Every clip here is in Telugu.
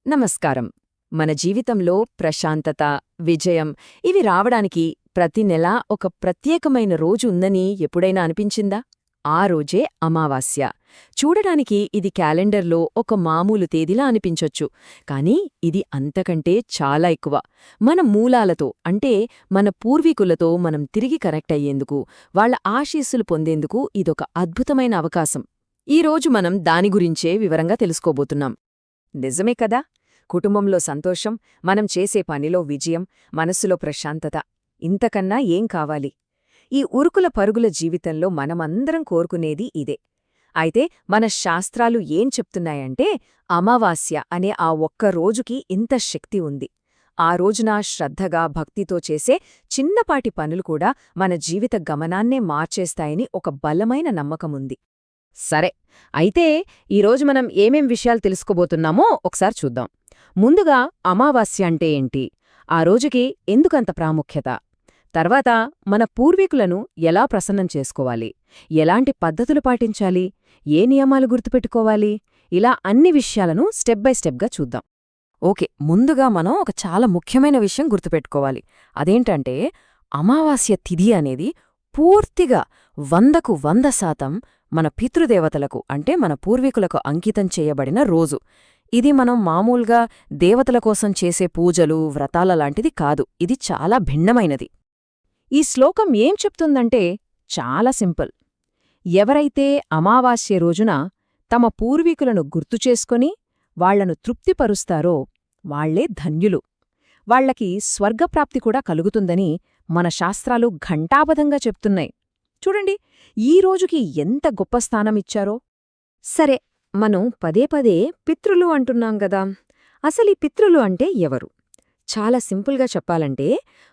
నమస్కారం. మన జీవితంలో ప్రశాంతత, విజయం ఇవి రావడానికి ప్రతి నెలా ఒక ప్రత్యేకమైన రోజు ఉందని ఎప్పుడైనా అనిపించిందా? ఆ రోజే అమావాస్య. చూడడానికి ఇది క్యాలెండర్లో ఒక మామూలు తేదీలా అనిపించొచ్చు, కానీ ఇది అంతకంటే చాలా ఎక్కువ. మన మూలాలతో అంటే మన పూర్వీకులతో మనం తిరిగి కనెక్ట్ అయ్యేందుకు, వాళ్ళ ఆశీస్సులు పొందేందుకు ఇదొక అద్భుతమైన అవకాశం. ఈరోజు మనం దాని గురించే వివరంగా తెలుసుకోబోతున్నాం. నిజమే కదా, కుటుంబంలో సంతోషం, మనం చేసే పనిలో విజయం, మనస్సులో ప్రశాంతత ఇంతకన్నా ఏం కావాలి? ఈ ఉరుకుల పరుగుల జీవితంలో మనమందరం కోరుకునేది ఇదే. అయితే మన శాస్త్రాలు ఏం చెప్తున్నాయంటే అమావాస్య అనే ఆ ఒక్క రోజుకి ఇంత శక్తి ఉంది. ఆ రోజున శ్రద్ధగా, భక్తితో చేసే చిన్నపాటి పనులు కూడా మన జీవిత గమనాన్నే మార్చేస్తాయని ఒక బలమైన నమ్మకముంది. సరే, అయితే ఈరోజు మనం ఏమేం విషయాలు తెలుసుకోబోతున్నామో ఒకసారి చూద్దాం. ముందుగా అమావాస్య అంటే ఏంటి, ఆ రోజుకి ఎందుకంత ప్రాముఖ్యత, తర్వాత మన పూర్వీకులను ఎలా ప్రసన్నం చేసుకోవాలి, ఎలాంటి పద్ధతులు పాటించాలి, ఏ నియమాలు గుర్తుపెట్టుకోవాలి, ఇలా అన్ని విషయాలను స్టెప్ బై స్టెప్గా చూద్దాం. ఓకే, ముందుగా మనం ఒక చాలా ముఖ్యమైన విషయం గుర్తుపెట్టుకోవాలి. అదేంటంటే అమావాస్య తిథి అనేది పూర్తిగా 100% మన పితృదేవతలకు అంటే మన పూర్వీకులకు అంకితం చేయబడిన రోజు. ఇది మనం మామూలుగా దేవతల కోసం చేసే పూజలు, వ్రతాల లాంటిది కాదు. ఇది చాలా భిన్నమైనది. ఈ శ్లోకం ఏం చెప్తుందంటే చాలా సింపుల్. ఎవరైతే అమావాస్య రోజున తమ పూర్వీకులను గుర్తుచేసుకొని వాళ్లను తృప్తిపరుస్తారో వాళ్లే ధన్యులు. వాళ్లకి స్వర్గప్రాప్తి కూడా కలుగుతుందని మన శాస్త్రాలు ఘంటాబద్ధంగా చెప్తున్నాయి. చూడండి, ఈ రోజుకి ఎంత గొప్ప స్థానమిచ్చారో. సరే, మనం పదే పదే పితృలు అంటున్నాం గదా, అసలీ పితృలు అంటే ఎవరు? చాలా సింపుల్గా చెప్పాలంటే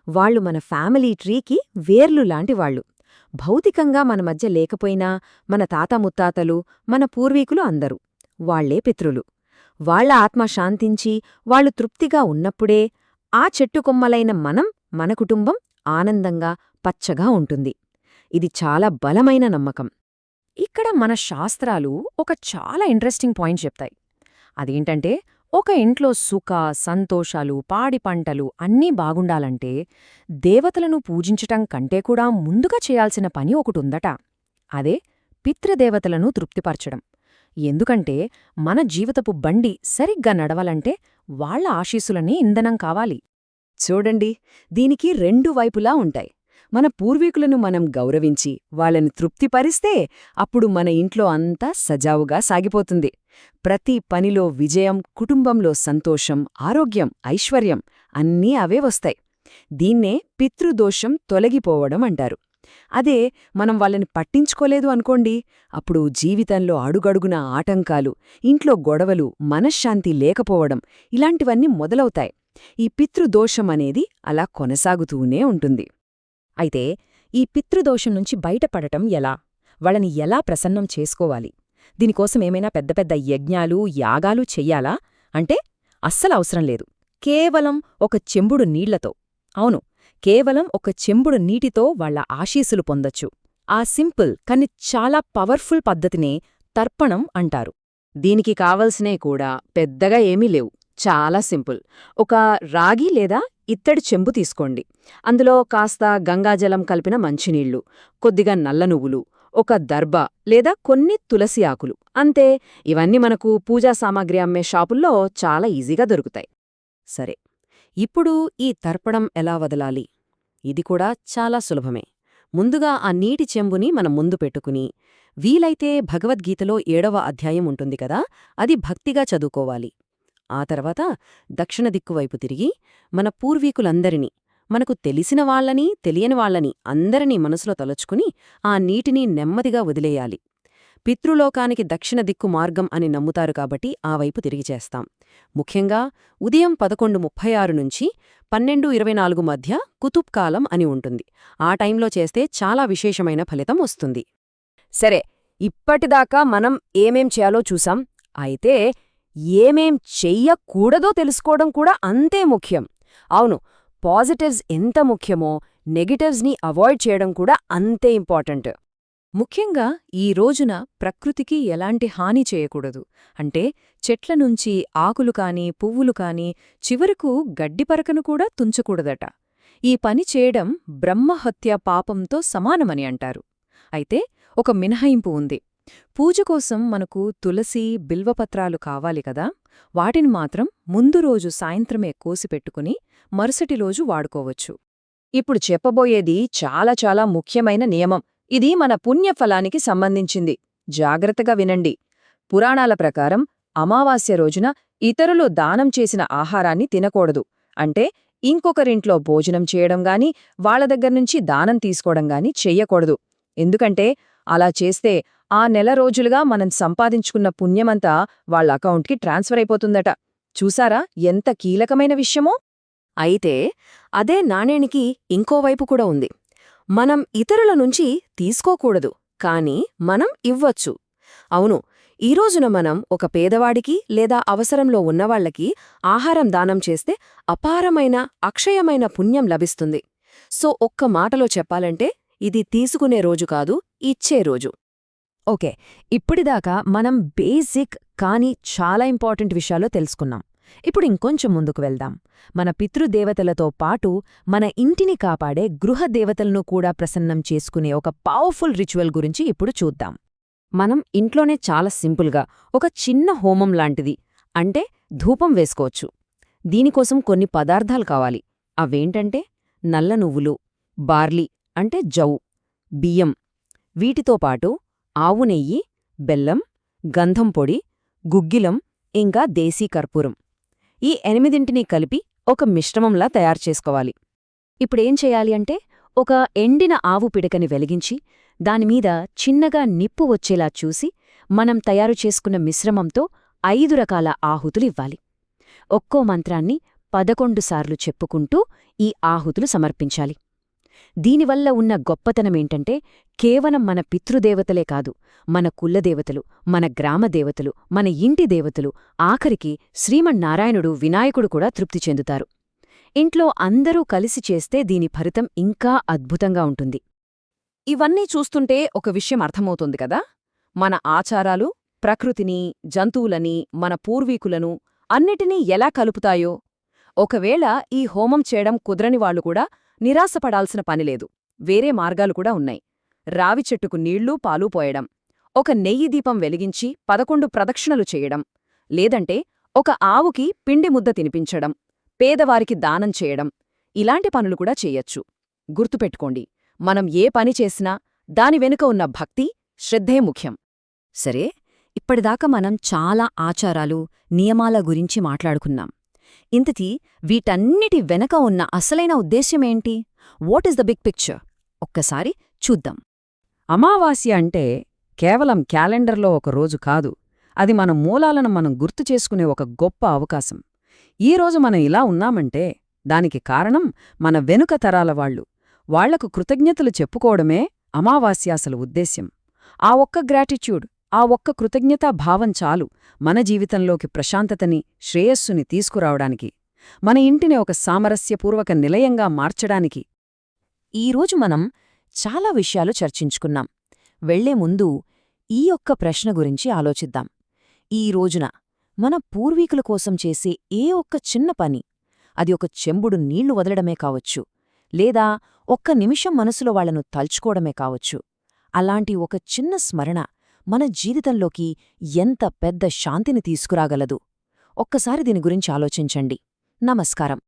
వాళ్లు మన ఫ్యామిలీ ట్రీకి వేర్లు లాంటివాళ్లు. భౌతికంగా మన మధ్య లేకపోయినా మన తాత ముత్తాతలు, మన పూర్వీకులు అందరూ వాళ్లే పితృలు. వాళ్ల ఆత్మ శాంతించి వాళ్లు తృప్తిగా ఉన్నప్పుడే ఆ చెట్టుకొమ్మలైన మన కుటుంబం ఆనందంగా, పచ్చగా ఉంటుంది. ఇది చాలా బలమైన నమ్మకం. ఇక్కడ మన శాస్త్రాలు ఒక చాలా ఇంట్రెస్టింగ్ పాయింట్ చెప్తాయి. అదేంటంటే ఒక ఇంట్లో సుఖ, సంతోషాలు, పాడి పంటలు అన్నీ బాగుండాలంటే దేవతలను పూజించటం కంటే కూడా ముందుగా చేయాల్సిన పని ఒకటుందట. అదే పితృదేవతలను తృప్తిపరచడం. ఎందుకంటే మన జీవితపు బండి సరిగ్గా నడవాలంటే వాళ్ల ఆశీస్సులనే ఇంధనం కావాలి. చూడండి, దీనికి రెండు వైపులా ఉంటాయి. మన పూర్వీకులను మనం గౌరవించి వాళ్ళని తృప్తిపరిస్తే అప్పుడు మన ఇంట్లో అంతా సజావుగా సాగిపోతుంది. ప్రతి పనిలో విజయం, కుటుంబంలో సంతోషం, ఆరోగ్యం, ఐశ్వర్యం అన్నీ అవే వస్తాయి. దీన్నే పితృదోషం తొలగిపోవడం అంటారు. అదే మనం వాళ్ళని పట్టించుకోలేదు అనుకోండి, అప్పుడు జీవితంలో అడుగడుగున ఆటంకాలు, ఇంట్లో గొడవలు, మనశ్శాంతి లేకపోవడం ఇలాంటివన్నీ మొదలవుతాయి. ఈ పితృదోషం అనేది అలా కొనసాగుతూనే ఉంటుంది. అయితే ఈ పితృదోషం నుంచి బయటపడటం ఎలా? వాళ్ళని ఎలా ప్రసన్నం చేసుకోవాలి? దీనికోసం ఏమైనా పెద్ద పెద్ద యజ్ఞాలు, యాగాలు చెయ్యాలా అంటే అస్సలవసరం లేదు. కేవలం ఒక చెంబుడు నీళ్లతో, అవును, కేవలం ఒక చెంబుడు నీటితో వాళ్ల ఆశీస్సులు పొందొచ్చు. ఆ సింపుల్ కానీ చాలా పవర్ఫుల్ పద్ధతినే తర్పణం అంటారు. దీనికి కావలసినే కూడా పెద్దగా ఏమీ లేవు. చాలా సింపుల్. ఒక రాగి లేదా ఇత్తడి చెంబు తీసుకోండి. అందులో కాస్త గంగాజలం కలిపిన మంచినీళ్లు, కొద్దిగా నల్ల నువ్వులు, ఒక దర్భ లేదా కొన్ని తులసి ఆకులు, అంతే. ఇవన్నీ మనకు పూజా సామాగ్రి అమ్మే షాపుల్లో చాలా ఈజీగా దొరుకుతాయి. సరే, ఇప్పుడు ఈ తర్పణం ఎలా వదలాలి? ఇది కూడా చాలా సులభమే. ముందుగా ఆ నీటి చెంబుని మనం ముందు పెట్టుకుని, వీలైతే భగవద్గీతలో 7వ అధ్యాయం ఉంటుంది కదా, అది భక్తిగా చదువుకోవాలి. ఆ తర్వాత దక్షిణ దిక్కువైపు తిరిగి మన పూర్వీకులందరినీ, మనకు తెలిసిన వాళ్లని, తెలియని వాళ్లని అందరినీ మనసులో తలుచుకుని ఆ నీటిని నెమ్మదిగా వదిలేయాలి. పితృలోకానికి దక్షిణ దిక్కు మార్గం అని నమ్ముతారు కాబట్టి ఆ వైపు తిరిగి చేస్తాం. ముఖ్యంగా ఉదయం 11:36 నుంచి 12:24 మధ్య కుతుబ్ కాలం అని ఉంటుంది. ఆ టైంలో చేస్తే చాలా విశేషమైన ఫలితం వస్తుంది. సరే, ఇప్పటిదాకా మనం ఏమేం చేయాలో చూసాం. అయితే ఏమేం చెయ్యకూడదో తెలుసుకోవడం కూడా అంతే ముఖ్యం. అవును, పాజిటివ్స్ ఎంత ముఖ్యమో నెగటివ్స్ని అవాయిడ్ చేయడం కూడా అంతే ఇంపార్టెంట్. ముఖ్యంగా ఈ రోజున ప్రకృతికి ఎలాంటి హాని చేయకూడదు. అంటే చెట్ల నుంచి ఆకులు కాని పువ్వులు కాని చివరకు గడ్డిపరకను కూడా తుంచకూడదట. ఈ పని చేయడం బ్రహ్మహత్య పాపంతో సమానమని అంటారు. అయితే ఒక మినహాయింపు ఉంది. పూజ కోసం మనకు తులసి బిల్వపత్రాలు కావాలి కదా, వాటిని మాత్రం ముందు రోజు సాయంత్రమే కోసిపెట్టుకుని మరుసటి రోజు వాడుకోవచ్చు. ఇప్పుడు చెప్పబోయేది చాలా చాలా ముఖ్యమైన నియమం. ఇది మన పుణ్యఫలానికి సంబంధించింది. జాగ్రత్తగా వినండి. పురాణాల ప్రకారం అమావాస్య రోజున ఇతరులు దానం చేసిన ఆహారాన్ని తినకూడదు. అంటే ఇంకొకరింట్లో భోజనం చేయడం గాని వాళ్ల దగ్గర్నుంచి దానం తీసుకోవడం గాని చెయ్యకూడదు. ఎందుకంటే అలా చేస్తే ఆ నెల రోజులుగా మనం సంపాదించుకున్న పుణ్యమంతా వాళ్ల అకౌంట్కి ట్రాన్స్ఫర్ అయిపోతుందట. చూసారా ఎంత కీలకమైన విషయమో? అయితే అదే నాణేనికి ఇంకోవైపు కూడా ఉంది. మనం ఇతరుల నుంచి తీసుకోకూడదు, కాని మనం ఇవ్వచ్చు. అవును, ఈ రోజున మనం ఒక పేదవాడికి లేదా అవసరంలో ఉన్నవాళ్లకి ఆహారం దానం చేస్తే అపారమైన అక్షయమైన పుణ్యం లభిస్తుంది. సో ఒక్క మాటలో చెప్పాలంటే ఇది తీసుకునే రోజు కాదు, ఇచ్చే రోజు. ఓకే, ఇప్పటిదాకా మనం బేసిక్ కానీ చాలా ఇంపార్టెంట్ విషయాలు తెలుసుకున్నాం. ఇప్పుడు ఇంకొంచెం ముందుకు వెళ్దాం. మన పితృదేవతలతో పాటు మన ఇంటిని కాపాడే గృహదేవతలను కూడా ప్రసన్నం చేసుకునే ఒక పవర్ఫుల్ రిచువల్ గురించి ఇప్పుడు చూద్దాం. మనం ఇంట్లోనే చాలా సింపుల్గా ఒక చిన్న హోమం లాంటిది, అంటే ధూపం వేసుకోవచ్చు. దీనికోసం కొన్ని పదార్థాలు కావాలి. అవేంటంటే నల్ల నువ్వులు, బార్లీ అంటే జవు, బియ్యం, వీటితో పాటు ఆవు నెయ్యి, బెల్లం, గంధం పొడి, గుగ్గిలం, ఇంకా దేశీ కర్పూరం. ఈ 8 కలిపి ఒక మిశ్రమంలా తయారుచేసుకోవాలి. ఇప్పుడేం చేయాలి అంటే, ఒక ఎండిన ఆవు పిడకని వెలిగించి దానిమీద చిన్నగా నిప్పు వచ్చేలా చూసి మనం తయారు చేసుకున్న మిశ్రమంతో 5 రకాల ఆహుతులివ్వాలి. ఒక్కో మంత్రాన్ని 11 సార్లు చెప్పుకుంటూ ఈ ఆహుతులు సమర్పించాలి. దీనివల్ల ఉన్న గొప్పతనమేంటంటే, కేవలం మన పితృదేవతలే కాదు, మన కులదేవతలు, మన గ్రామదేవతలు, మన ఇంటి దేవతలు, ఆఖరికి శ్రీమన్నారాయణుడు వినాయకుడు కూడా తృప్తి చెందుతారు. ఇంట్లో అందరూ కలిసి చేస్తే దీని ఫలితం ఇంకా అద్భుతంగా ఉంటుంది. ఇవన్నీ చూస్తుంటే ఒక విషయం అర్థమవుతుంది కదా. మన ఆచారాలు ప్రకృతిని, జంతువులని, మన పూర్వీకులను అన్నిటినీ ఎలా కలుపుతాయో. ఒకవేళ ఈ హోమం చేయడం కుదరనివాళ్లు కూడా నిరాశపడాల్సిన పనిలేదు. వేరే మార్గాలు కూడా ఉన్నాయి. రావి చెట్టుకు నీళ్లు పాలు పోయడం, ఒక నెయ్యి దీపం వెలిగించి 11 ప్రదక్షిణలు చేయడం, లేదంటే ఒక ఆవుకి పిండి ముద్ద తినిపించడం, పేదవారికి దానం చేయడం, ఇలాంటి పనులు కూడా చెయ్యొచ్చు. గుర్తుపెట్టుకోండి, మనం ఏ పని చేసినా దాని వెనుక ఉన్న భక్తి, శ్రద్ధే ముఖ్యం. సరే, ఇప్పటిదాకా మనం చాలా ఆచారాలు, నియమాల గురించి మాట్లాడుకున్నాం. ఇంతకీ వీటన్నిటి వెనక ఉన్న అసలైన ఉద్దేశ్యమేంటి? What is the big picture? ఒక్కసారి చూద్దాం. అమావాస్య అంటే కేవలం క్యాలెండర్లో ఒక రోజు కాదు. అది మన మూలాలను మనం గుర్తు చేసుకునే ఒక గొప్ప అవకాశం. ఈరోజు మనం ఇలా ఉన్నామంటే దానికి కారణం మన వెనుక తరాల వాళ్ళు. వాళ్లకు కృతజ్ఞతలు చెప్పుకోవడమే అమావాస్య అసలు ఉద్దేశ్యం. ఆ ఒక్క గ్రాటిట్యూడ్, ఆ ఒక్క కృతజ్ఞతా భావం చాలు మన జీవితంలోకి ప్రశాంతతని, శ్రేయస్సుని తీసుకురావడానికి, మన ఇంటిని ఒక సామరస్యపూర్వక నిలయంగా మార్చడానికి. ఈరోజు మనం చాలా విషయాలు చర్చించుకున్నాం. వెళ్లే ముందు ఈ ఒక్క ప్రశ్న గురించి ఆలోచిద్దాం. ఈ రోజున మన పూర్వీకుల కోసం చేసే ఏ ఒక్క చిన్న పని, అది ఒక చెంబుడు నీళ్లు వదలడమే కావచ్చు, లేదా ఒక్క నిమిషం మనసులో వాళ్లను తల్చుకోవడమే కావచ్చు, అలాంటి ఒక చిన్న స్మరణ మన జీవితంలోకి ఎంత పెద్ద శాంతిని తీసుకురాగలదు. ఒక్కసారి దీని గురించి ఆలోచించండి. నమస్కారం.